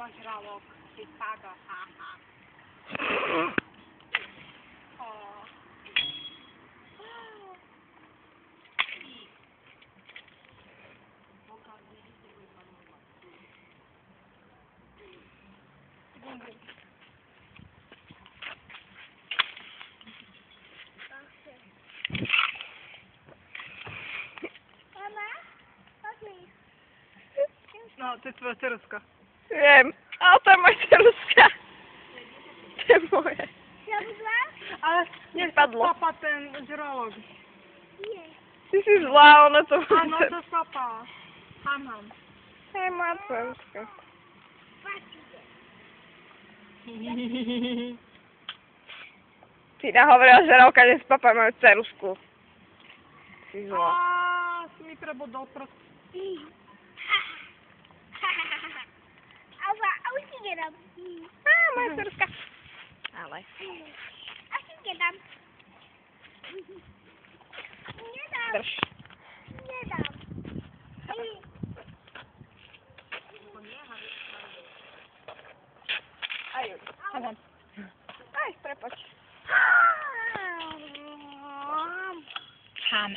Żralok wypada, haha. O. No, to jest twoja ceruska. Wiem. A to moja ceruska. To moje. Ale nie Spadło. papa ten żralok. Ty jesteś zła, ona to... A no to papa. Ham. Hej, moja ceruska. Tina hovorila, že Rauka dnes s papá majú cerusku. Si zlo. A si mi treba doprosť. A už si nedám. Moja ceruska. Ale. A si nedám. Nedám. Drž. Nedám. Aj, Ham. Aj, prepač. Ham.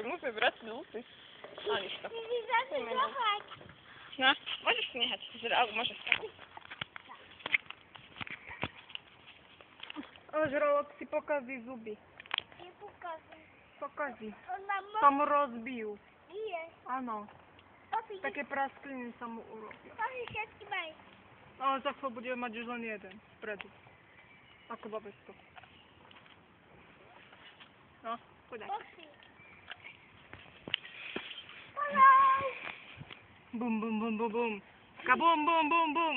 Musím brať dusy. A nič to. No, môžeš si nehať. Môžeš skakať. Žralok si pokazí zuby. Nepokazí. Pokazí. Ona Sa mu rozbijú. nie. Áno. Papi, Také praskliny sa mu urobia. papi, všetky majú. Ale za chvíľu budeme mať už len jeden. Vpredu. Ako babesko. No, podaj. Papi. Bum, bum, bum, bum, bum. Kabum, bum, bum, bum.